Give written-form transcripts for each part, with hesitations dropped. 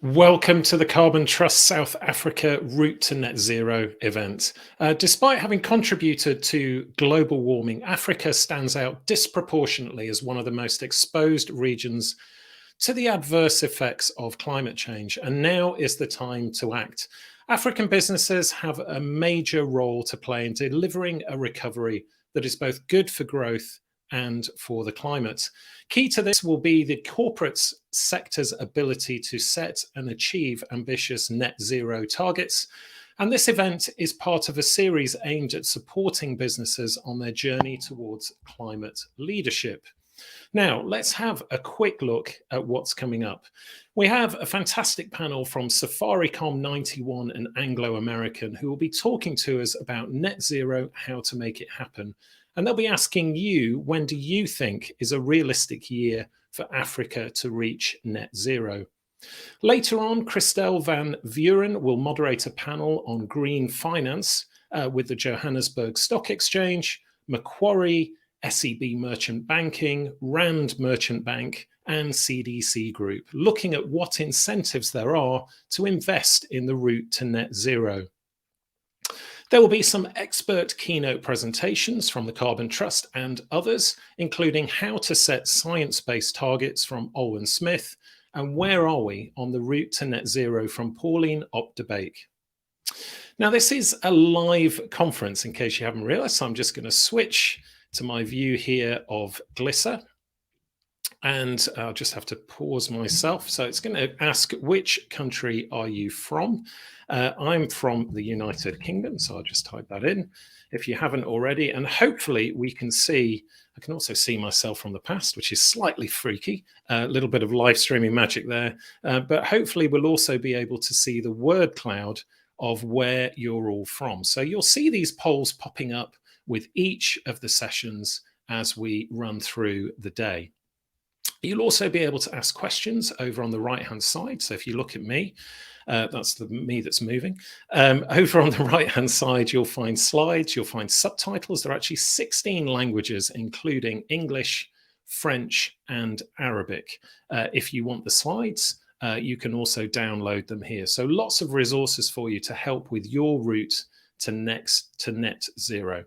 Welcome to the Carbon Trust South Africa Route to Net Zero event. Despite having contributed to global warming, Africa stands out disproportionately as one of the most exposed regions to the adverse effects of climate change. And now is the time to act. African businesses have a major role to play in delivering a recovery that is both good for growth and for the climate. Key to this will be the corporate sector's ability to set and achieve ambitious net zero targets. And this event is part of a series aimed at supporting businesses on their journey towards climate leadership. Now, let's have a quick look at what's coming up. We have a fantastic panel from Safaricom 91 and Anglo American who will be talking to us about net zero, how to make it happen. And they'll be asking you, when do you think is a realistic year for Africa to reach net zero? Later on, Christel van Vuren will moderate a panel on green finance with the Johannesburg Stock Exchange, Macquarie, SEB Merchant Banking, Rand Merchant Bank, and CDC Group, looking at what incentives there are to invest in the route to net zero. There will be some expert keynote presentations from the Carbon Trust and others, including how to set science-based targets from Olwen Smith, and where are we on the route to net zero from Pauline Opdebeek. Now, this is a live conference, in case you haven't realized, so I'm just going to switch to my view here of Glisser. And I'll just have to pause myself. So it's going to ask, which country are you from? I'm from the United Kingdom, so I'll just type that in if you haven't already. And hopefully we can see, I can also see myself from the past, which is slightly freaky, a little bit of live streaming magic there. But hopefully we'll also be able to see the word cloud of where you're all from. So you'll see these polls popping up with each of the sessions as we run through the day. You'll also be able to ask questions over on the right-hand side. So if you look at me, that's me that's moving. Over on the right-hand side, you'll find slides, you'll find subtitles. There are actually 16 languages, including English, French, and Arabic. If you want the slides, you can also download them here. So lots of resources for you to help with your route to net zero.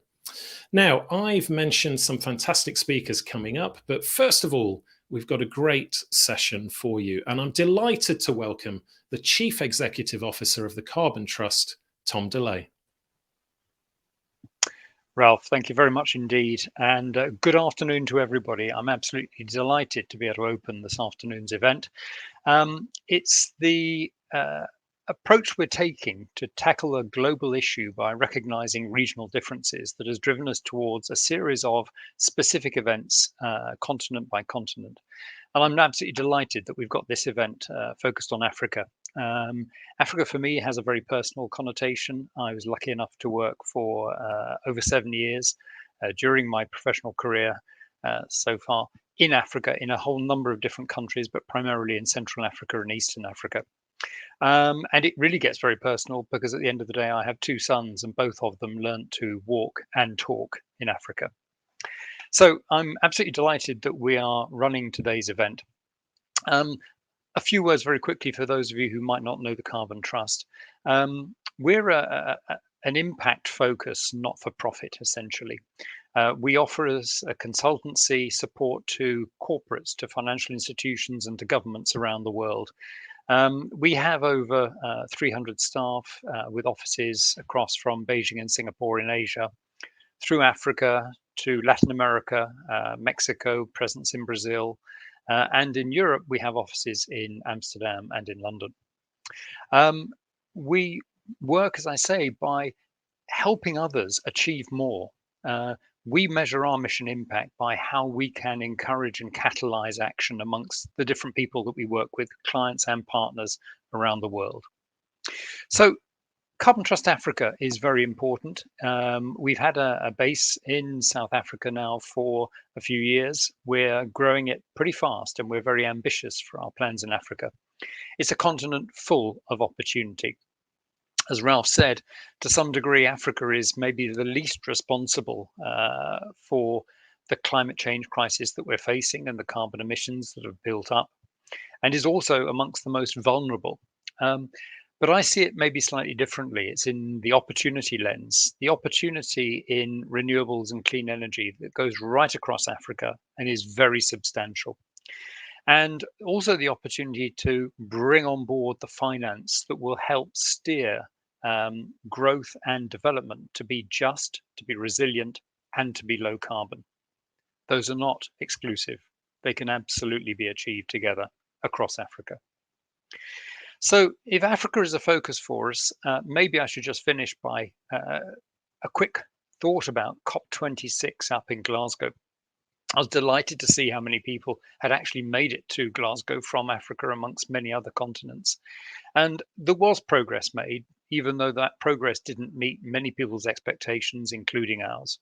Now, I've mentioned some fantastic speakers coming up, but first of all, we've got a great session for you. And I'm delighted to welcome the Chief Executive Officer of the Carbon Trust, Tom DeLay. Ralph, thank you very much indeed. And good afternoon to everybody. I'm absolutely delighted to be able to open this afternoon's event. It's the approach we're taking to tackle a global issue by recognizing regional differences that has driven us towards a series of specific events, continent by continent. And I'm absolutely delighted that we've got this event focused on Africa. Africa for me has a very personal connotation. I was lucky enough to work for over 7 years during my professional career so far in Africa, in a whole number of different countries, but primarily in Central Africa and Eastern Africa. And it really gets very personal because at the end of the day, I have 2 sons and both of them learned to walk and talk in Africa. So I'm absolutely delighted that we are running today's event. A few words very quickly for those of you who might not know the Carbon Trust. We're an impact focus, not for profit, essentially. We offer as a consultancy support to corporates, to financial institutions and to governments around the world. We have over 300 staff with offices across from Beijing and Singapore in Asia, through Africa to Latin America, Mexico, presence in Brazil, and in Europe, we have offices in Amsterdam and in London. We work, as I say, by helping others achieve more. We measure our mission impact by how we can encourage and catalyze action amongst the different people that we work with, clients and partners around the world. So Carbon Trust Africa is very important. We've had a base in South Africa now for a few years. We're growing it pretty fast and we're very ambitious for our plans in Africa. It's a continent full of opportunity. As Ralph said, to some degree, Africa is maybe the least responsible for the climate change crisis that we're facing and the carbon emissions that have built up. and is also amongst the most vulnerable. But I see it maybe slightly differently. It's in the opportunity lens, the opportunity in renewables and clean energy that goes right across Africa and is very substantial. And also the opportunity to bring on board the finance that will help steer growth and development to be just, to be resilient, and to be low carbon. Those are not exclusive. They can absolutely be achieved together across Africa. So if Africa is a focus for us, maybe I should just finish by a quick thought about COP26 up in Glasgow. I was delighted to see how many people had actually made it to Glasgow from Africa amongst many other continents. And there was progress made, even though that progress didn't meet many people's expectations, including ours.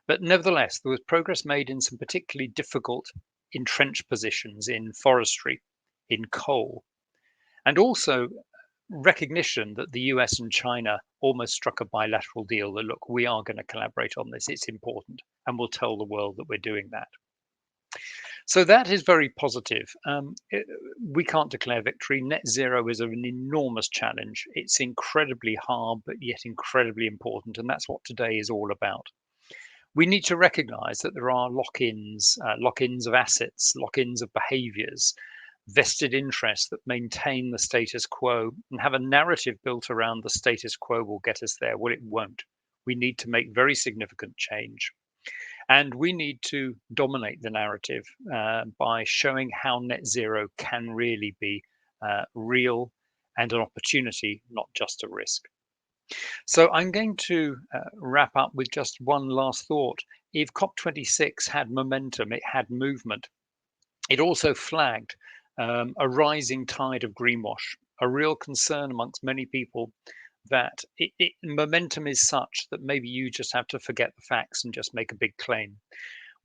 But nevertheless, there was progress made in some particularly difficult entrenched positions in forestry, in coal, and also recognition that the US and China almost struck a bilateral deal that, look, we are going to collaborate on this. It's important. And we'll tell the world that we're doing that. So that is very positive. We can't declare victory. Net zero is an enormous challenge. It's incredibly hard, but yet incredibly important. And that's what today is all about. We need to recognize that there are lock-ins of assets, lock-ins of behaviors, vested interests that maintain the status quo and have a narrative built around the status quo will get us there. Well, it won't. We need to make very significant change. And we need to dominate the narrative by showing how net zero can really be real and an opportunity, not just a risk. So I'm going to wrap up with just one last thought. If COP26 had momentum, it had movement, it also flagged a rising tide of greenwash, a real concern amongst many people that momentum is such that maybe you just have to forget the facts and just make a big claim.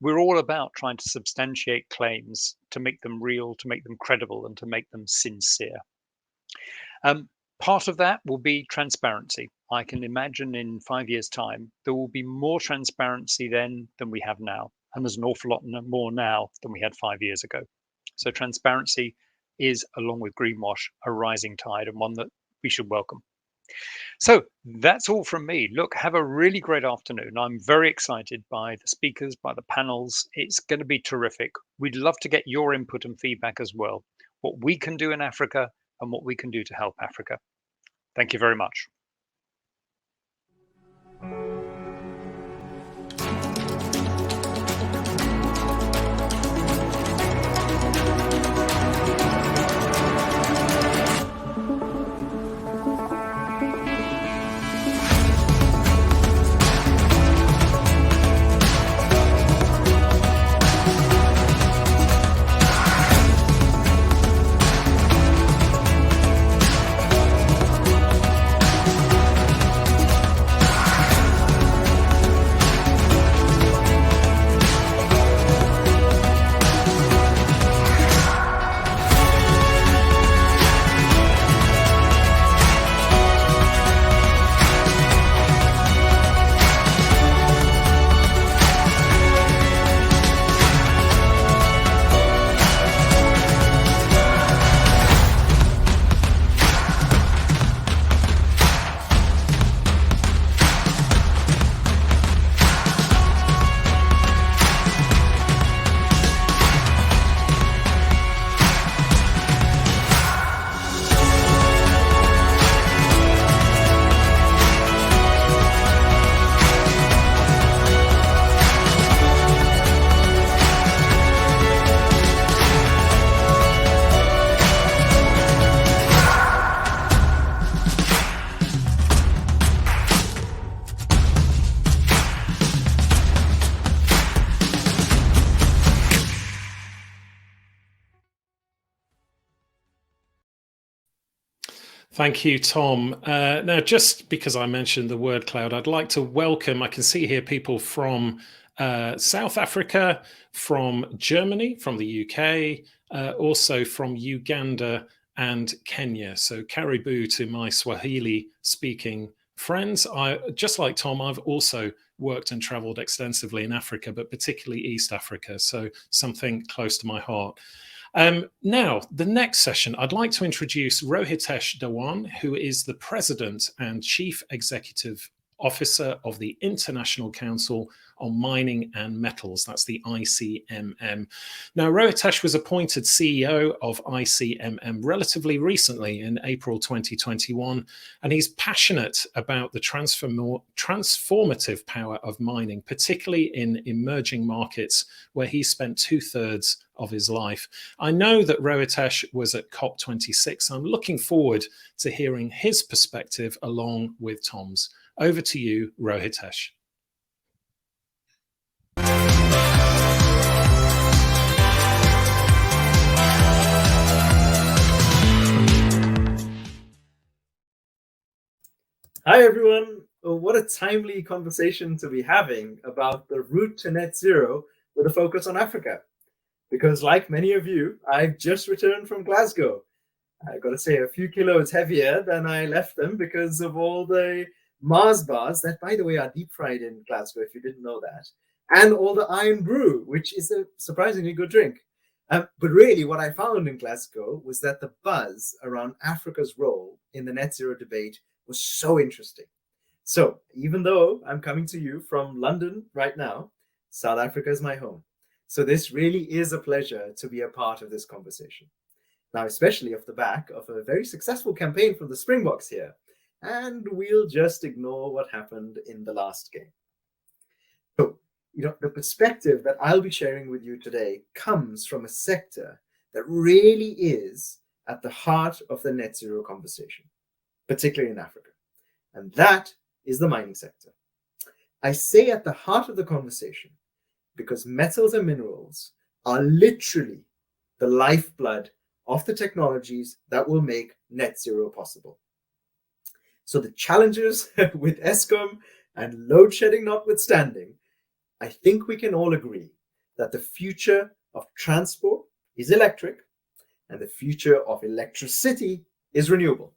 We're all about trying to substantiate claims, to make them real, to make them credible, and to make them sincere. Part of that will be transparency. I can imagine in 5 years' time, there will be more transparency then than we have now. And there's an awful lot more now than we had 5 years ago. So transparency is, along with greenwash, a rising tide and one that we should welcome. So that's all from me. Look, have a really great afternoon. I'm very excited by the speakers, by the panels. It's going to be terrific. We'd love to get your input and feedback as well. What we can do in Africa and what we can do to help Africa. Thank you very much. Thank you, Tom. Now, just because I mentioned the word cloud, I'd like to welcome, I can see here people from South Africa, from Germany, from the UK, also from Uganda and Kenya. So Karibu to my Swahili speaking friends. Just like Tom, I've also worked and traveled extensively in Africa, but particularly East Africa. So something close to my heart. Now, the next session, I'd like to introduce Rohitesh Dhawan, who is the President and Chief Executive Officer of the International Council on Mining and Metals. That's the ICMM. Now, Rohitesh was appointed CEO of ICMM relatively recently in April 2021, and he's passionate about the transformative power of mining, particularly in emerging markets where he spent 2/3 of his life. I know that Rohitesh was at COP26. I'm looking forward to hearing his perspective along with Tom's. Over to you, Rohitesh. Hi, everyone. Oh, what a timely conversation to be having about the route to net zero with a focus on Africa. Because like many of you, I've just returned from Glasgow. I got to say, a few kilos heavier than I left them because of all the Mars bars that, by the way, are deep fried in Glasgow, if you didn't know that, and all the Iron Brew, which is a surprisingly good drink. But really, what I found in Glasgow was that the buzz around Africa's role in the net zero debate was so interesting. So even though I'm coming to you from London right now, South Africa is my home. So this really is a pleasure to be a part of this conversation. Now, especially off the back of a very successful campaign from the Springboks here. And we'll just ignore what happened in the last game. So, the perspective that I'll be sharing with you today comes from a sector that really is at the heart of the net zero conversation, particularly in Africa. And that is the mining sector. I say at the heart of the conversation because metals and minerals are literally the lifeblood of the technologies that will make net zero possible. So the challenges with Eskom and load shedding notwithstanding, I think we can all agree that the future of transport is electric and the future of electricity is renewable.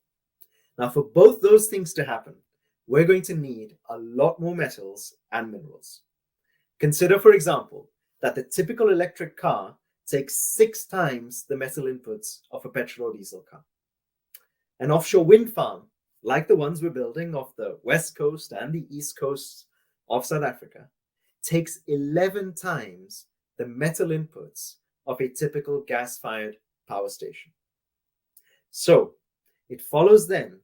Now, for both those things to happen, we're going to need a lot more metals and minerals. Consider, for example, that the typical electric car takes 6 times the metal inputs of a petrol or diesel car. An offshore wind farm, like the ones we're building off the west coast and the east coast of South Africa, takes 11 times the metal inputs of a typical gas-fired power station. So it follows then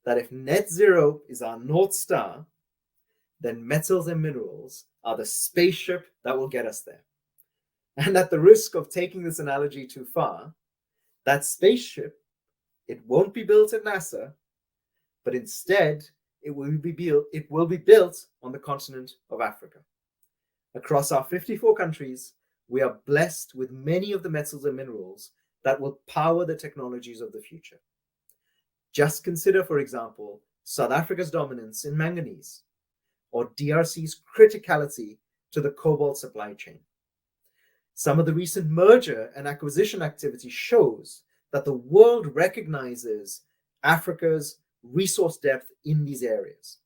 that if net zero is our North Star, then metals and minerals are the spaceship that will get us there. And at the risk of taking this analogy too far, that spaceship, it won't be built at NASA, but instead it will be built on the continent of Africa. Across our 54 countries, we are blessed with many of the metals and minerals that will power the technologies of the future. Just consider, for example, South Africa's dominance in manganese, or DRC's criticality to the cobalt supply chain. Some of the recent merger and acquisition activity shows that the world recognizes Africa's resource depth in these areas.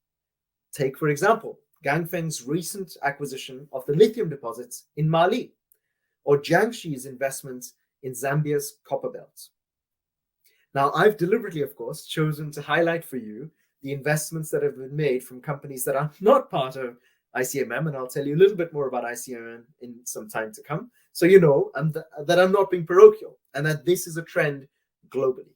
Take, for example, Ganfeng's recent acquisition of the lithium deposits in Mali, or Jiangxi's investments in Zambia's copper belt. Now, I've deliberately, of course, chosen to highlight for you the investments that have been made from companies that are not part of ICMM, and I'll tell you a little bit more about ICMM in some time to come, so you know that I'm not being parochial and that this is a trend globally.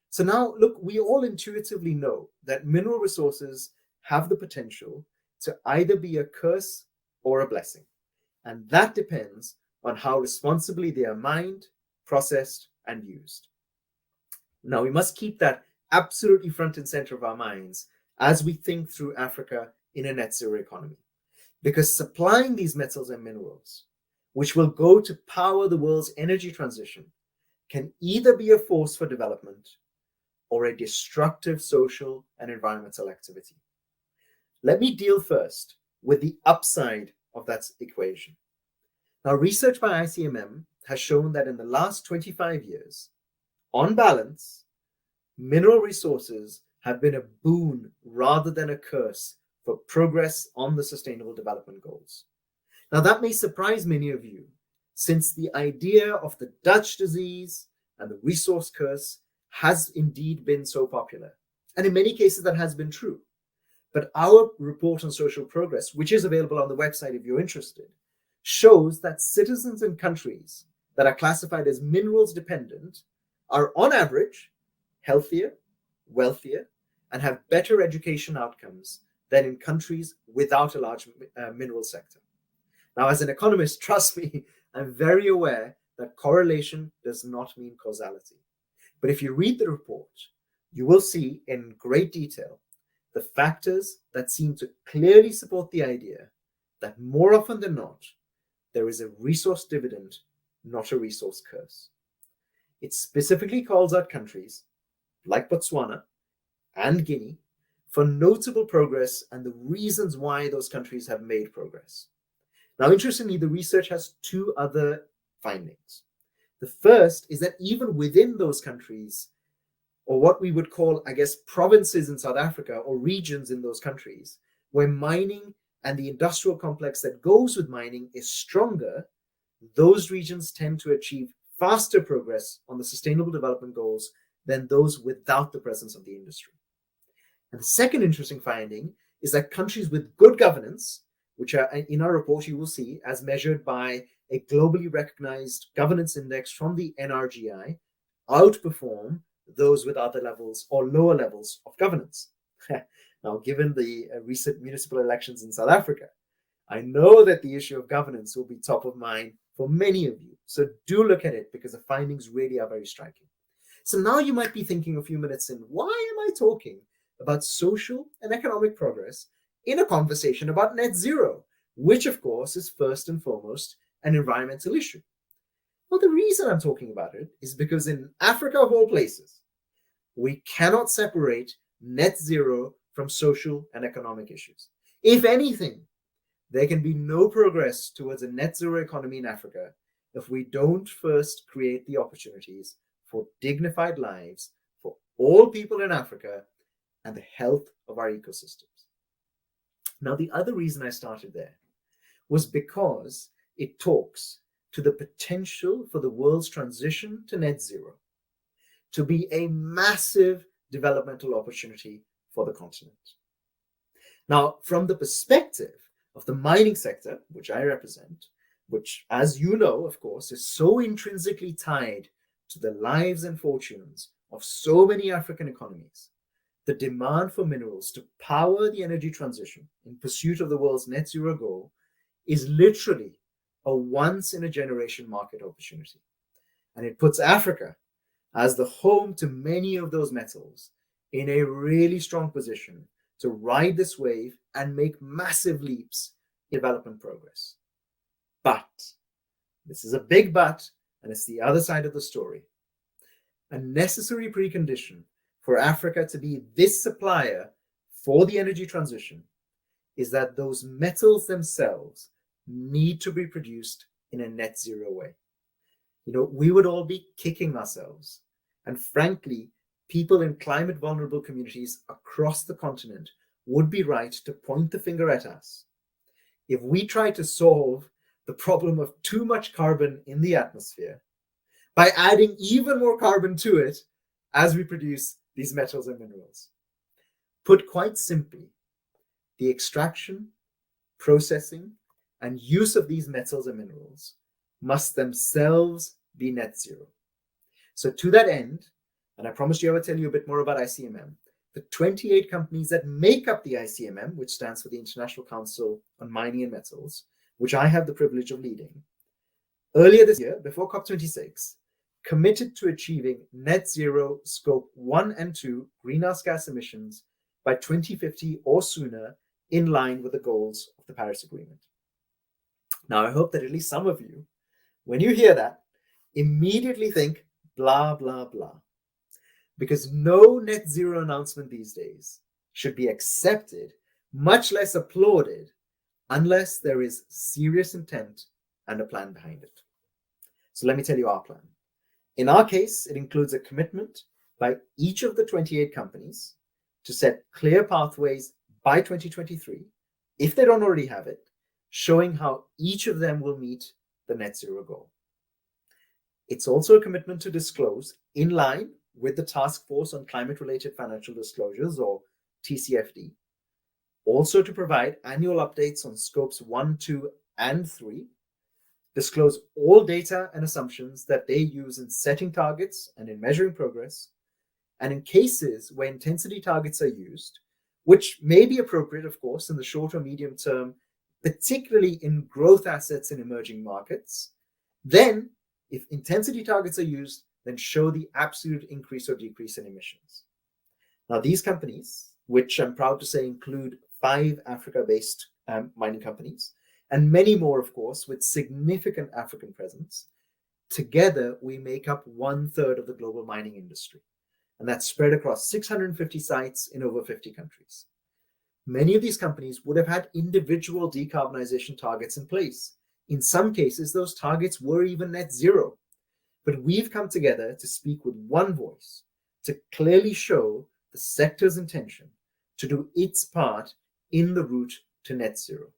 So now, look, we all intuitively know that mineral resources have the potential to either be a curse or a blessing, and that depends on how responsibly they are mined, processed, and used. Now, we must keep that absolutely front and center of our minds as we think through Africa in a net zero economy, because supplying these metals and minerals, which will go to power the world's energy transition, can either be a force for development or a destructive social and environmental activity. Let me deal first with the upside of that equation. Now, research by ICMM has shown that in the last 25 years, on balance, mineral resources have been a boon rather than a curse for progress on the Sustainable Development Goals. Now, that may surprise many of you, since the idea of the Dutch disease and the resource curse has indeed been so popular. And in many cases, that has been true. But our report on social progress, which is available on the website if you're interested, shows that citizens in countries that are classified as minerals dependent are on average healthier, wealthier, and have better education outcomes than in countries without a large mineral sector. Now, as an economist, trust me, I'm very aware that correlation does not mean causality. But if you read the report, you will see in great detail the factors that seem to clearly support the idea that more often than not, there is a resource dividend, not a resource curse. It specifically calls out countries like Botswana and Guinea for notable progress and the reasons why those countries have made progress. Now, interestingly, the research has two other findings. The first is that even within those countries, or what we would call, I guess, provinces in South Africa or regions in those countries, where mining and the industrial complex that goes with mining is stronger, those regions tend to achieve faster progress on the Sustainable Development Goals than those without the presence of the industry. And the second interesting finding is that countries with good governance, which are in our report you will see as measured by a globally recognized governance index from the NRGI, outperform those with other levels or lower levels of governance. Now, given the recent municipal elections in South Africa, I know that the issue of governance will be top of mind for many of you. So do look at it because the findings really are very striking. So now you might be thinking a few minutes in, why am I talking about social and economic progress in a conversation about net zero, which of course is first and foremost an environmental issue? Well, the reason I'm talking about it is because in Africa of all places, we cannot separate net zero from social and economic issues. If anything, there can be no progress towards a net zero economy in Africa if we don't first create the opportunities for dignified lives for all people in Africa and the health of our ecosystems. Now, the other reason I started there was because it talks to the potential for the world's transition to net zero to be a massive developmental opportunity for the continent. Now, from the perspective of the mining sector, which I represent, which, as you know, of course, is so intrinsically tied to the lives and fortunes of so many African economies, the demand for minerals to power the energy transition in pursuit of the world's net zero goal is literally a once-in-a-generation market opportunity. And it puts Africa as the home to many of those metals in a really strong position to ride this wave and make massive leaps in development progress. But, this is a big but, and it's the other side of the story. A necessary precondition for Africa to be this supplier for the energy transition is that those metals themselves need to be produced in a net zero way. You know, we would all be kicking ourselves. And frankly, people in climate vulnerable communities across the continent would be right to point the finger at us if we try to solve the problem of too much carbon in the atmosphere by adding even more carbon to it as we produce these metals and minerals. Put quite simply, the extraction, processing, and use of these metals and minerals must themselves be net zero. So to that end, and I promised you I would tell you a bit more about ICMM, the 28 companies that make up the ICMM, which stands for the International Council on Mining and Metals, which I have the privilege of leading, earlier this year, before COP26, committed to achieving net zero scope 1 and 2 greenhouse gas emissions by 2050 or sooner, in line with the goals of the Paris Agreement. Now, I hope that at least some of you, when you hear that, immediately think blah, blah, blah. Because no net zero announcement these days should be accepted, much less applauded, unless there is serious intent and a plan behind it. So let me tell you our plan. In our case, it includes a commitment by each of the 28 companies to set clear pathways by 2023, if they don't already have it, showing how each of them will meet the net zero goal. It's also a commitment to disclose, in line with the Task Force on Climate-Related Financial Disclosures, or TCFD, also to provide annual updates on scopes 1, 2, and 3, disclose all data and assumptions that they use in setting targets and in measuring progress, and in cases where intensity targets are used, which may be appropriate, of course, in the short or medium term, particularly in growth assets in emerging markets, then if intensity targets are used, then show the absolute increase or decrease in emissions. Now, these companies, which I'm proud to say include 5 Africa-based mining companies, and many more, of course, with significant African presence, together we make up 1/3 of the global mining industry. And that's spread across 650 sites in over 50 countries. Many of these companies would have had individual decarbonization targets in place. In some cases, those targets were even net zero. But we've come together to speak with one voice, to clearly show the sector's intention to do its part in the route to net zero.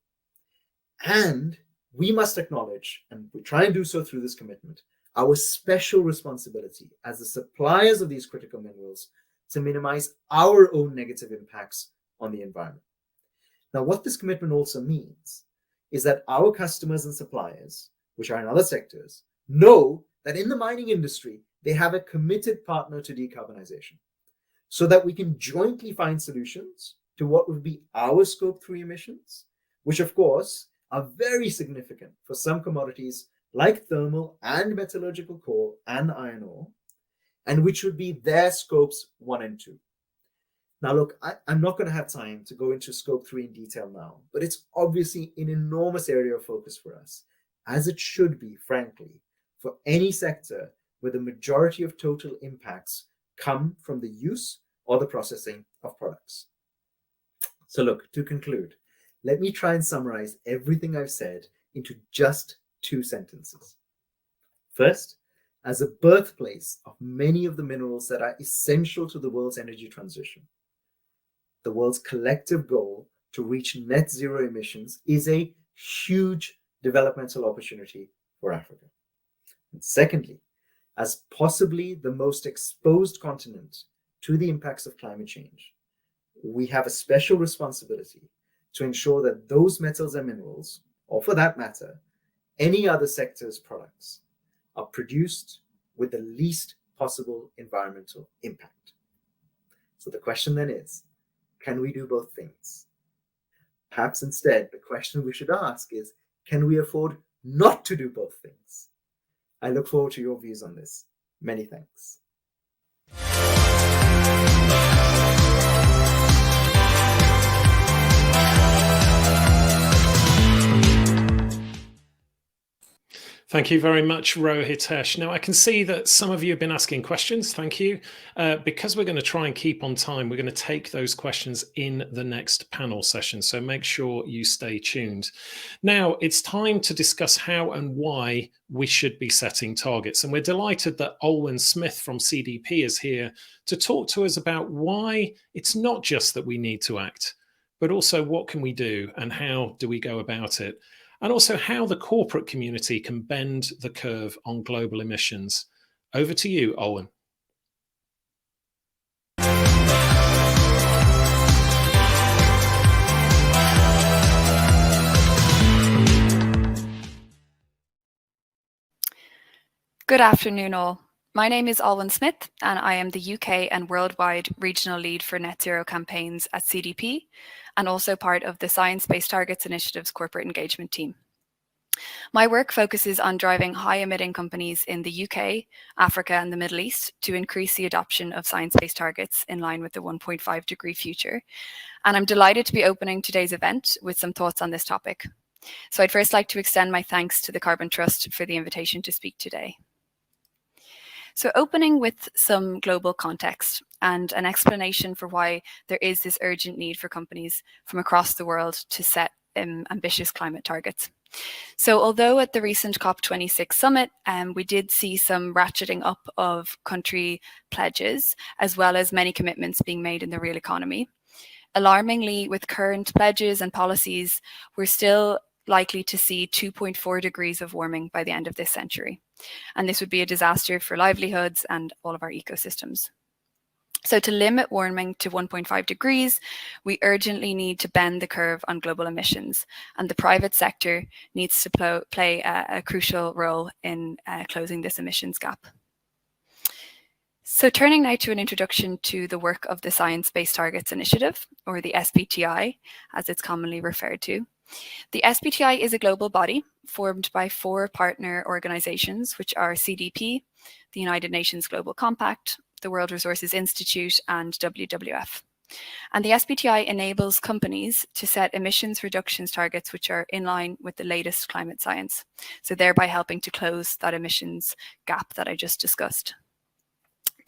And we must acknowledge, and we try and do so through this commitment, our special responsibility as the suppliers of these critical minerals to minimize our own negative impacts on the environment. Now, what this commitment also means is that our customers and suppliers, which are in other sectors, know that in the mining industry, they have a committed partner to decarbonization, so that we can jointly find solutions to what would be our scope 3 emissions, which of course are very significant for some commodities like thermal and metallurgical coal and iron ore, and which would be their scopes 1 and 2. Now, look, I'm not going to have time to go into scope 3 in detail now, but it's obviously an enormous area of focus for us, as it should be, frankly, for any sector where the majority of total impacts come from the use or the processing of products. So look, to conclude, let me try and summarize everything I've said into just 2 sentences. First, as a birthplace of many of the minerals that are essential to the world's energy transition, the world's collective goal to reach net zero emissions is a huge developmental opportunity for Africa. And secondly, as possibly the most exposed continent to the impacts of climate change, we have a special responsibility to ensure that those metals and minerals, or for that matter, any other sector's products, are produced with the least possible environmental impact. So the question then is, can we do both things? Perhaps instead, the question we should ask is, can we afford not to do both things? I look forward to your views on this. Many thanks. Thank you very much, Rohitesh. Now, I can see that some of you have been asking questions. Thank you. Because we're going to try and keep on time, we're going to take those questions in the next panel session. So make sure you stay tuned. Now, it's time to discuss how and why we should be setting targets. And we're delighted that Olwen Smith from CDP is here to talk to us about why it's not just that we need to act, but also what can we do and how do we go about it? And also how the corporate community can bend the curve on global emissions. Over to you, Olwen. Good afternoon, all. My name is Olwen Smith, and I am the UK and worldwide regional lead for net zero campaigns at CDP, and also part of the Science Based Targets Initiative's corporate engagement team. My work focuses on driving high-emitting companies in the UK, Africa, and the Middle East to increase the adoption of science-based targets in line with the 1.5-degree future. And I'm delighted to be opening today's event with some thoughts on this topic. So I'd first like to extend my thanks to the Carbon Trust for the invitation to speak today. So opening with some global context and an explanation for why there is this urgent need for companies from across the world to set ambitious climate targets. So although at the recent COP26 summit, we did see some ratcheting up of country pledges, as well as many commitments being made in the real economy, alarmingly, with current pledges and policies, we're still likely to see 2.4 degrees of warming by the end of this century. And this would be a disaster for livelihoods and all of our ecosystems. So to limit warming to 1.5 degrees, we urgently need to bend the curve on global emissions, and the private sector needs to play a crucial role in closing this emissions gap. So turning now to an introduction to the work of the Science Based Targets Initiative, or the SBTI, as it's commonly referred to. The SBTI is a global body formed by 4 partner organizations, which are CDP, the United Nations Global Compact, the World Resources Institute, and WWF. And the SBTI enables companies to set emissions reductions targets which are in line with the latest climate science, so thereby helping to close that emissions gap that I just discussed.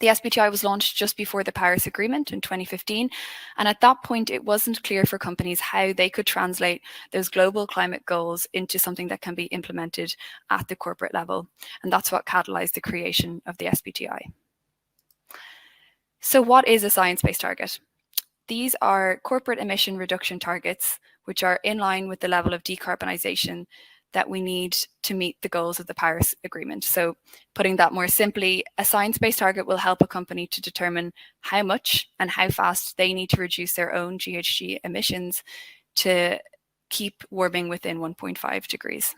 The SBTI was launched just before the Paris Agreement in 2015, and at that point it wasn't clear for companies how they could translate those global climate goals into something that can be implemented at the corporate level, and that's what catalyzed the creation of the SBTI. So what is a science-based target? These are corporate emission reduction targets which are in line with the level of decarbonisation that we need to meet the goals of the Paris Agreement. So putting that more simply, a science-based target will help a company to determine how much and how fast they need to reduce their own GHG emissions to keep warming within 1.5 degrees.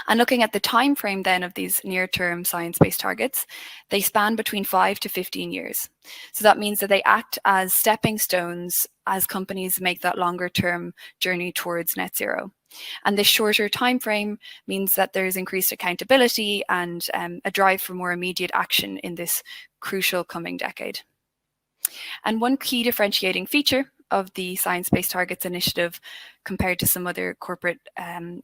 And looking at the time frame then of these near-term science-based targets, they span between 5 to 15 years. So that means that they act as stepping stones as companies make that longer-term journey towards net zero. And this shorter time frame means that there's increased accountability and a drive for more immediate action in this crucial coming decade. And one key differentiating feature of the Science Based Targets Initiative compared to some other corporate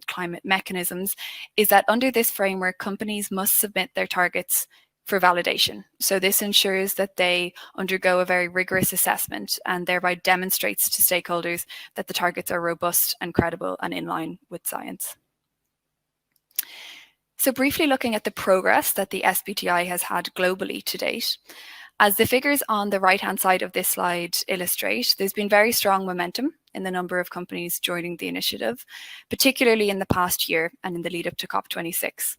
climate mechanisms is that under this framework, companies must submit their targets for validation. So this ensures that they undergo a very rigorous assessment and thereby demonstrates to stakeholders that the targets are robust and credible and in line with science. So briefly looking at the progress that the SBTI has had globally to date, as the figures on the right-hand side of this slide illustrate, there's been very strong momentum in the number of companies joining the initiative, particularly in the past year and in the lead up to COP26.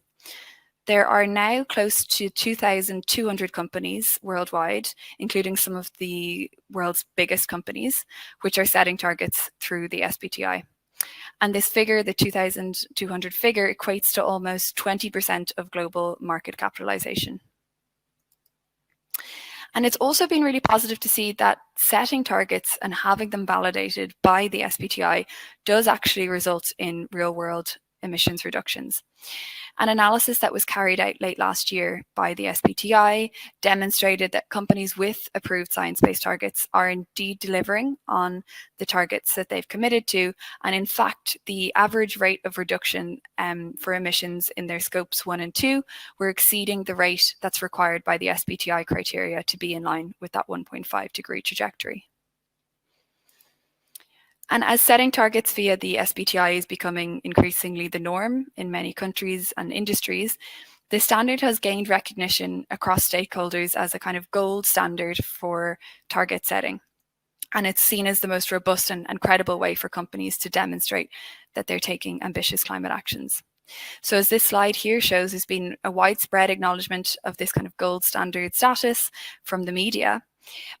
There are now close to 2,200 companies worldwide, including some of the world's biggest companies, which are setting targets through the SBTI. And this figure, the 2,200 figure, equates to almost 20% of global market capitalization. And it's also been really positive to see that setting targets and having them validated by the SBTI does actually result in real-world emissions reductions. An analysis that was carried out late last year by the SBTI demonstrated that companies with approved science-based targets are indeed delivering on the targets that they've committed to. And in fact, the average rate of reduction for emissions in their scopes 1 and 2 were exceeding the rate that's required by the SBTI criteria to be in line with that 1.5 degree trajectory. And as setting targets via the SBTI is becoming increasingly the norm in many countries and industries, the standard has gained recognition across stakeholders as a kind of gold standard for target setting. And it's seen as the most robust and credible way for companies to demonstrate that they're taking ambitious climate actions. So as this slide here shows, there's been a widespread acknowledgement of this kind of gold standard status from the media.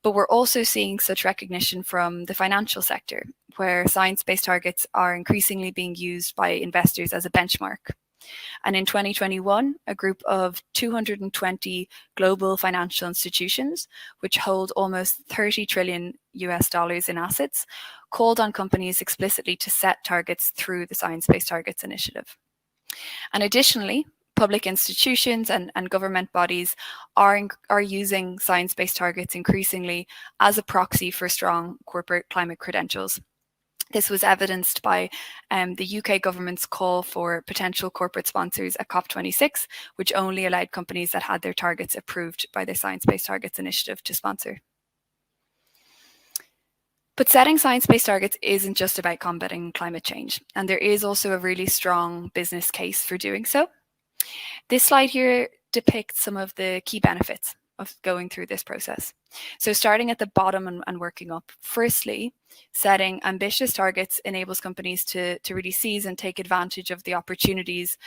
But we're also seeing such recognition from the financial sector, where science-based targets are increasingly being used by investors as a benchmark. And in 2021, a group of 220 global financial institutions, which hold almost 30 trillion US dollars in assets, called on companies explicitly to set targets through the Science-Based Targets Initiative. And additionally, public institutions and government bodies are using science-based targets increasingly as a proxy for strong corporate climate credentials. This was evidenced by the UK government's call for potential corporate sponsors at COP26, which only allowed companies that had their targets approved by the Science-Based Targets Initiative to sponsor. But setting science-based targets isn't just about combating climate change, and there is also a really strong business case for doing so. This slide here depicts some of the key benefits of going through this process. So starting at the bottom and working up. Firstly, setting ambitious targets enables companies to really seize and take advantage of the opportunities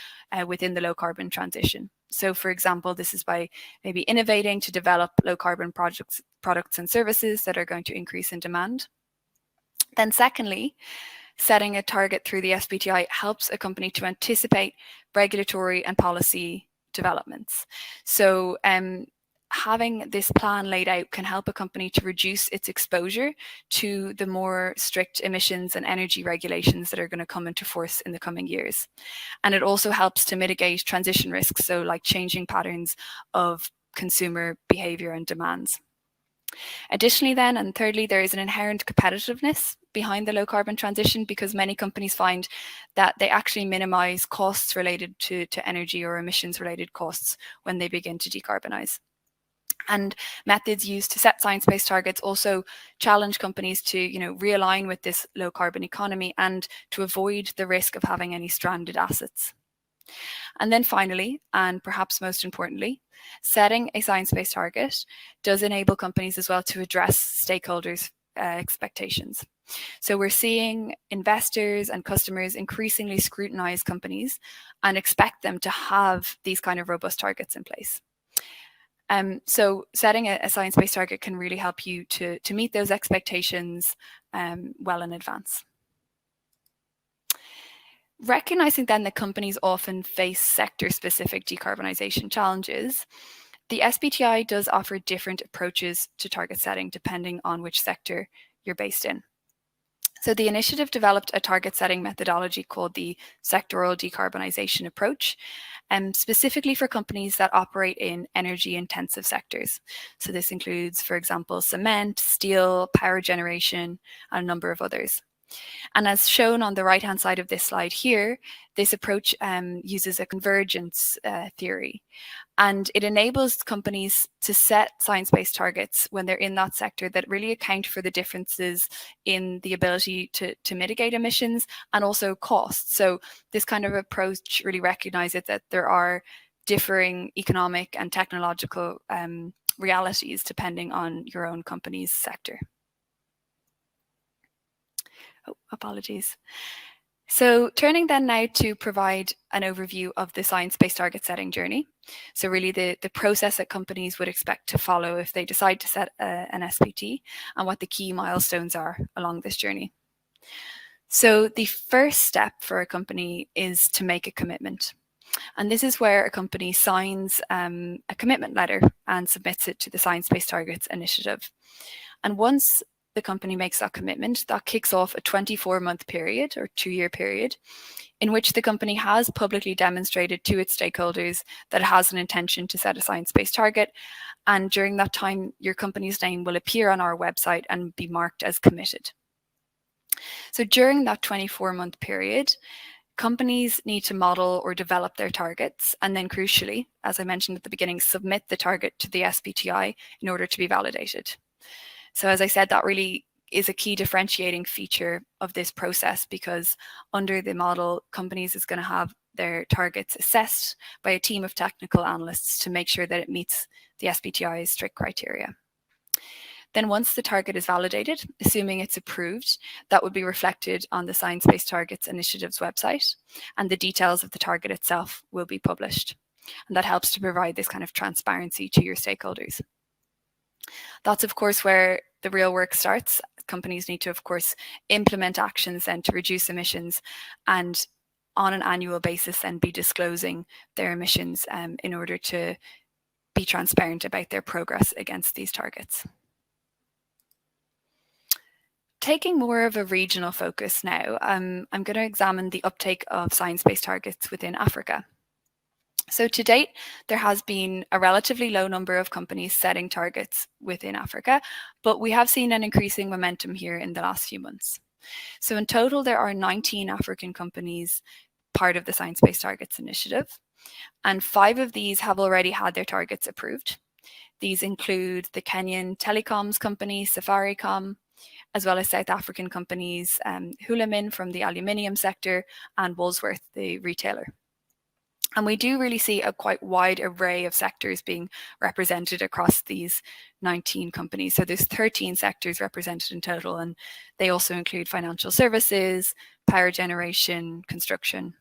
within the low carbon transition. So for example, this is by maybe innovating to develop low carbon products and services that are going to increase in demand. Then secondly, setting a target through the SBTi helps a company to anticipate regulatory and policy developments. So having this plan laid out can help a company to reduce its exposure to the more strict emissions and energy regulations that are going to come into force in the coming years. And it also helps to mitigate transition risks, so like changing patterns of consumer behavior and demands. Additionally then, and thirdly, there is an inherent competitiveness behind the low carbon transition, because many companies find that they actually minimize costs related to energy or emissions related costs when they begin to decarbonize. And methods used to set science-based targets also challenge companies to, realign with this low carbon economy and to avoid the risk of having any stranded assets. And then finally, and perhaps most importantly, setting a science-based target does enable companies as well to address stakeholders' expectations. So we're seeing investors and customers increasingly scrutinize companies and expect them to have these kind of robust targets in place. So setting a science-based target can really help you to meet those expectations well in advance. Recognizing then that companies often face sector-specific decarbonisation challenges, the SBTi does offer different approaches to target setting depending on which sector you're based in. So the initiative developed a target setting methodology called the sectoral decarbonisation approach, specifically for companies that operate in energy intensive sectors. So this includes, for example, cement, steel, power generation, and a number of others. And as shown on the right-hand side of this slide here, this approach uses a convergence theory. And it enables companies to set science-based targets when they're in that sector that really account for the differences in the ability to mitigate emissions and also costs. So this kind of approach really recognizes that there are differing economic and technological realities depending on your own company's sector. Oh, apologies. So turning then now to provide an overview of the science-based target setting journey. So really the process that companies would expect to follow if they decide to set an SBT and what the key milestones are along this journey. So the first step for a company is to make a commitment. And this is where a company signs a commitment letter and submits it to the Science-Based Targets Initiative. And once the company makes that commitment, that kicks off a 24-month period or 2-year period in which the company has publicly demonstrated to its stakeholders that it has an intention to set a science-based target. And during that time, your company's name will appear on our website and be marked as committed. So during that 24-month period, companies need to model or develop their targets, and then crucially, as I mentioned at the beginning, submit the target to the SBTi in order to be validated. So as I said, that really is a key differentiating feature of this process, because under the model, companies is going to have their targets assessed by a team of technical analysts to make sure that it meets the SBTi's strict criteria. Then once the target is validated, assuming it's approved, that would be reflected on the Science-Based Targets Initiative's website, and the details of the target itself will be published. And that helps to provide this kind of transparency to your stakeholders. That's, of course, where the real work starts. Companies need to, of course, implement actions then to reduce emissions, and on an annual basis then be disclosing their emissions in order to be transparent about their progress against these targets. Taking more of a regional focus now, I'm going to examine the uptake of science-based targets within Africa. So to date, there has been a relatively low number of companies setting targets within Africa, but we have seen an increasing momentum here in the last few months. So in total, there are 19 African companies part of the Science-Based Targets Initiative, and 5 of these have already had their targets approved. These include the Kenyan telecoms company Safaricom, as well as South African companies Hulamin from the aluminium sector and Woolworths, the retailer. And we do really see a quite wide array of sectors being represented across these 19 companies. So there's 13 sectors represented in total, and they also include financial services, power generation, construction.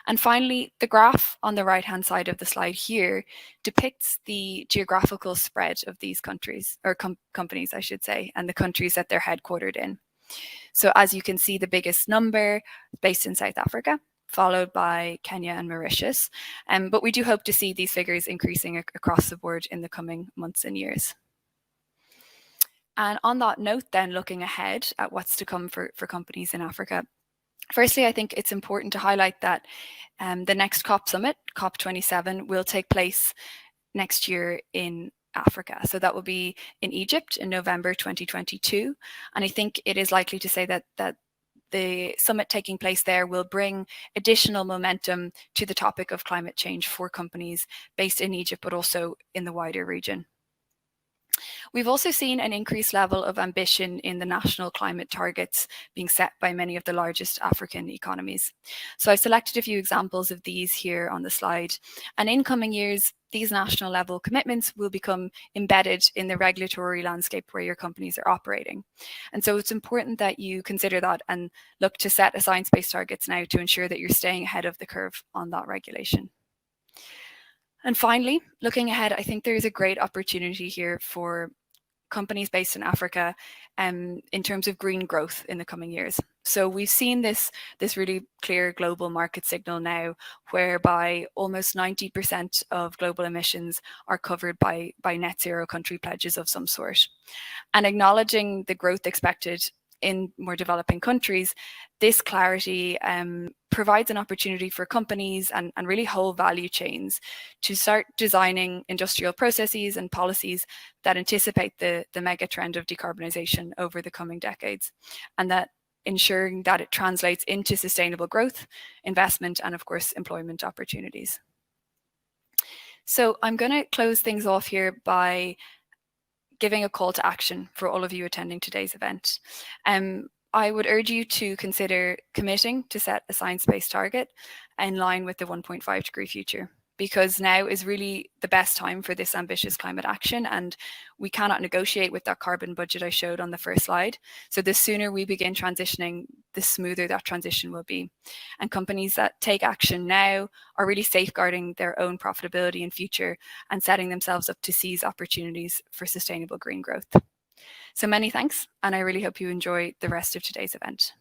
And finally, the graph on the right-hand side of the slide here depicts the geographical spread of these countries, or companies, I should say, and the countries that they're headquartered in. So as you can see, the biggest number based in South Africa, followed by Kenya and Mauritius. But we do hope to see these figures increasing across the board in the coming months and years. And on that note, then, looking ahead at what's to come for companies in Africa, firstly, I think it's important to highlight that the next COP summit, COP27, will take place next year in Africa. So that will be in Egypt in November 2022. And I think it is likely to say that the summit taking place there will bring additional momentum to the topic of climate change for companies based in Egypt, but also in the wider region. We've also seen an increased level of ambition in the national climate targets being set by many of the largest African economies. So I've selected a few examples of these here on the slide. And in coming years, these national level commitments will become embedded in the regulatory landscape where your companies are operating. And so it's important that you consider that and look to set a science-based targets now to ensure that you're staying ahead of the curve on that regulation. And finally, looking ahead, I think there is a great opportunity here for companies based in Africa in terms of green growth in the coming years. So we've seen this really clear global market signal now, whereby almost 90% of global emissions are covered by net zero country pledges of some sort. And acknowledging the growth expected in more developing countries, this clarity provides an opportunity for companies and really whole value chains to start designing industrial processes and policies that anticipate the mega trend of decarbonization over the coming decades, and that ensuring that it translates into sustainable growth, investment, and of course, employment opportunities. So I'm going to close things off here by giving a call to action for all of you attending today's event. I would urge you to consider committing to set a science-based target in line with the 1.5 degree future, because now is really the best time for this ambitious climate action, and we cannot negotiate with that carbon budget I showed on the first slide. So the sooner we begin transitioning, the smoother that transition will be. And companies that take action now are really safeguarding their own profitability in future and setting themselves up to seize opportunities for sustainable green growth. So many thanks, and I really hope you enjoy the rest of today's event.